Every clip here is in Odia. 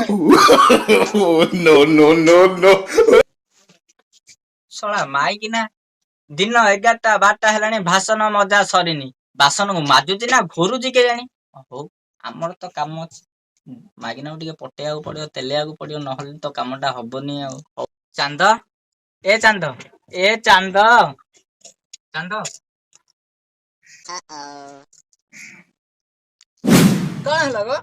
No, no, no, no. ଶଳା ମାଇକିନା ଦିନ 11ଟା 12ଟା ହେଲାଣି ଭାଷଣ ମଜା ସରିନି। ବାସନକୁ ମାଜୁଛି ନା ଘୁରୁଛି କେଜାଣି। ହଉ ଆମର ତ କାମ ଅଛି। ମାଇକିନାକୁ ଟିକେ ପଟେଇବାକୁ ପଡିବ, ତେଲେଇବାକୁ ପଡିବ, ନହେଲେ ତ କାମଟା ହବନି ଆଉ। ହଉ ଚାନ୍ଦ, ଏ ଚାନ୍ଦ, ଏ ଚାନ୍ଦ, ଚାନ୍ଦ। କଣ ହେଲା ଗୋ?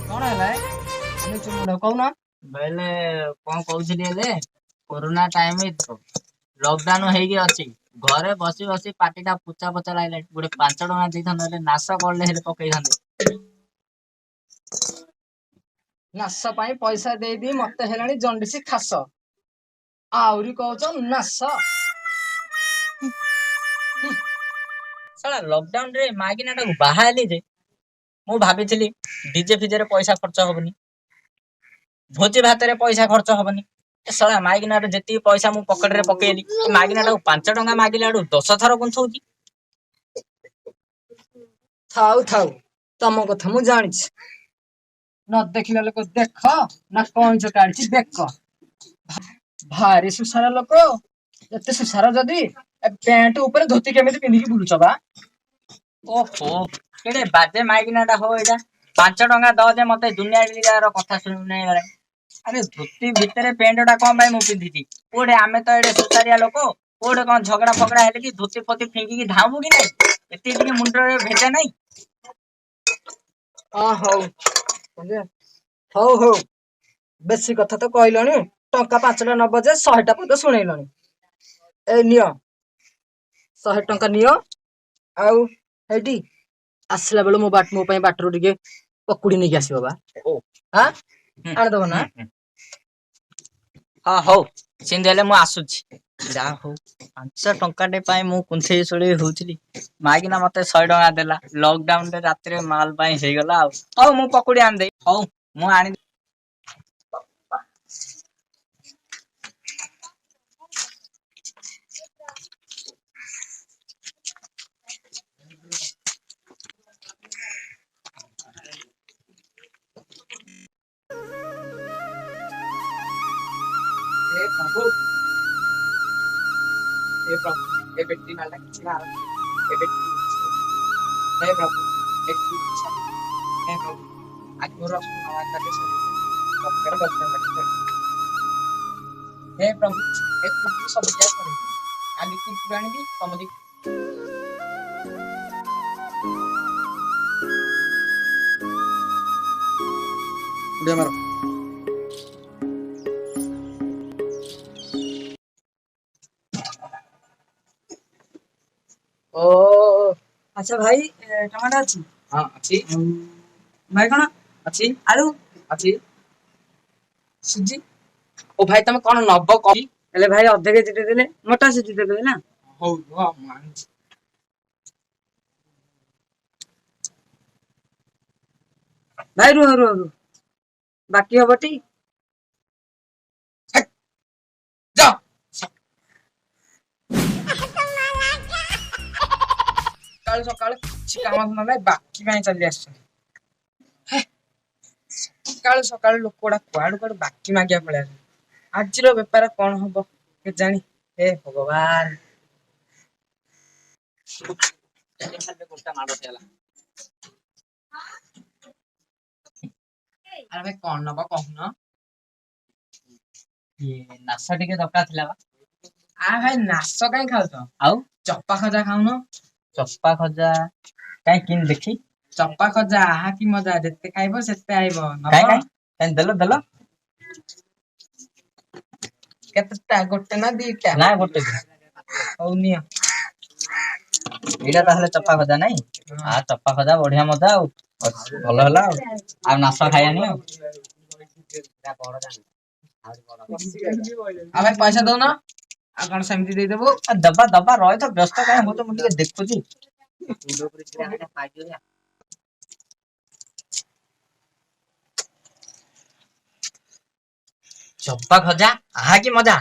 କଣ ହେଲା? କହୁନ। ବୋଇଲେ କଣ କହୁଥିଲି ହେଲେ କୋରୋନା ଟାଇମ ଲକଡାଉନ ହେଇକି ଅଛି। ଘରେ ବସି ବସି ପାଟିଟା ପୁଚା ପୁଚା ଲାଗିଲାଣି। ଗୋଟେ 5 ଟଙ୍କା ଦେଇଥାନ୍ତ ହେଲେ ନାଶ କରିଲେ ହେଲେ ପକେଇଥାନ୍ତେ। ନାଶ ପାଇଁ ପଇସା ଦେଇଦେଇ ମତେ ହେଲାଣି ଜଣ୍ଡିସି ଖାସ। ଆହୁରି କହୁଛ ନାଶ। ଶଳା ଲକଡାଉନ ରେ ମାଗିନା ଟାକୁ ବାହା ହେଲି ଯେ ମୁଁ ଭାବିଥିଲି ଡିଜେ ଫିଜେରେ ପଇସା ଖର୍ଚ୍ଚ ହବନି, ଭୋଜି ଭାତରେ ପଇସା ଖର୍ଚ୍ଚ ହବନି। ଏ ଶଳା ମାଇକିନାରେ ଯେତିକି ପଇସା ମୁଁ ପକେଟରେ ପକେଇଲି, ମାଇକିନା ଟାକୁ 5 ଟଙ୍କା ମାଗିଲା ଆଡୁ 10 ଥର ଗୁନ୍ଥଉଛି। ଥାଉ ଥାଉ, ତମ କଥା ମୁଁ ଜାଣିଛି। ନ ଦେଖିଲା ଲୋକ ଦେଖ ନା କଇଁଚ କାଢିଛି ଦେଖ। ଭାରି ସୁସାର ଲୋକ। ଏତେ ସୁସାର ଯଦି ପ୍ୟାଣ୍ଟ ଉପରେ ଧୋତି କେମିତି ପିନ୍ଧିକି ବୁଲୁଛ ବା? ଓହୋ, କେଡେ ବାଜେ ମାଇକିନା ଟା ହୋ ଏଇଟା। 5 ଟଙ୍କା ଦଅ ମତେ ଦୁନିଆର କଥା ଶୁଣେଇଗଲାଣି। ଆରେ ଧୋତି ଭିତରେ ପ୍ୟାଣ୍ଟ ଟା କଣ ପାଇଁ ମୁଁ ପିନ୍ଧିଛି? କୋଉଠେ ଆମେ ତ ଏଡେ ସୁସାରିଆ ଲୋକ, କୋଉଠେ କଣ ଝଗଡା ଫଗଡା ହେଲେ କି ଧୋତି ଫୋତି ଫିଙ୍ଗିକି ଧାଉଁ କି ନାଇଁ? ଏତିକି ଟିକେ ମୁଣ୍ଡରେ ଭେଜା ନାଇଁ? ହଉ ହଉ ହଉ, ବେଶୀ କଥା ତ କହିଲଣି। ଟଙ୍କା 5ଟା ନବ ଯେ 100ଟା ପଦ ଶୁଣେଇଲଣି। ଏଇ ନିଅ 100 ଟଙ୍କା ନିଅ। ଆଉ ହେଇଟି ଆସିଲା ବେଳୁ ମୋ ପାଇଁ ବାଟରୁ ଟିକେ ପକୁଡି ନେଇକି ଆସିବ ବା। ଆଣିଦବ ନା? ହଁ ହଉ, ସେମିତି ହେଲେ ମୁଁ ଆସୁଛି। ଯାହା ହଉ 5 ଟଙ୍କାଟେ ପାଇଁ ମୁଁ କୁନ୍ଥେଇ ସୁଳେଇ ହଉଥିଲି, ମାଇକିନା ମତେ 100 ଟଙ୍କା ଦେଲା। ଲକଡାଉନ ରେ ରାତିରେ ମାଲ ପାଇଁ ହେଇଗଲା ଆଉ। ହଉ ମୁଁ ପକୁଡି ଆଣିଦେଇ। ହଉ ମୁଁ ଆଣି हे प्रभु, हे प्रभु, हे बेटी माला किसी मार, हे बेटी, हे प्रभु, हे प्रभु, आज मोर नवा ताले सरी, डॉक्टर लगे। हे प्रभु, हे कुकुर सब क्या करे? काली कुकुर आनिबी तमदी उड़िया मारो। ओ अच्छा भाई, टमाटर अच्छी? हाँ अच्छी। भाई कौन अच्छी? आलू अच्छी। सुजी ओ भाई तुम कौन नब करी हेले भाई अधे केजी दे देले, मोटा सुजी दे देले ना। हो हो मान भाई रुह रुह रुह, बाकी हबटी जा सकाळू सकाळू କିଛି କାମ ଧନ୍ଦା ନାହିଁ, ବାକି ପାଇଁ ଚାଲି ଆସିଛନ୍ତି। ସକାଳୁ ସକାଳୁ ଲୋକ ଗୁଡା କୁଆଡୁ କୁଆଡୁ ବାକି ମାଗିବା ପଳେଇ ଆସିଛନ୍ତି। ଆଜିର ବେପାର କଣ ହବ କେଜାଣି? ହେ ଭଗବାନ। ଗୋଟା ମାଡ ହେଲା। ଆରେ ଭାଇ କଣ ନବ କହୁନ? ନାଶ ଟିକେ ଦରକାର ଥିଲା ବା। ଆ ଭାଇ ନାଶ କାଇଁ ଖାଉଛ? ଆଉ ଚପା ଖଜା ଖାଉନ। ଚପା ଖଜା କାଇଁ କିନି ଦେଖି? ଚପା ଖଜା ଆହା କି ମଜା, ଯେତେ ଖାଇବ ସେତେ ଆଇବ। କାଇଁ ଦେଲ ଦେଲ। କେତେଟା ଗୋଟେ ନା ଦିଟା? ନା ଗୋଟେ। ହଉ ନିଅ। ଏଇଟା ତାହେଲେ ଚପା ଖଜା ନାଇଁ? ଆ ଚପା ଖଜା ବଢିଆ ମଜା ଆଉ। ଭଲ ହେଲା ଆଉ ନାଶ ଖାଇବାନି ଆଉ। ଆଉ ଭାଇ ପଇସା ଦଉନ। ଆଉ କଣ ସେମିତି ଦେଇଦବୁ? ଦବା ଦବା, ରହିଥ ବ୍ୟସ୍ତ କାଇଁ ହଉଛ, ମୁଁ ଟିକେ ଦେଖୁଛି। ଚମ୍ପା ଖଜା ଆହା କି ମଜା।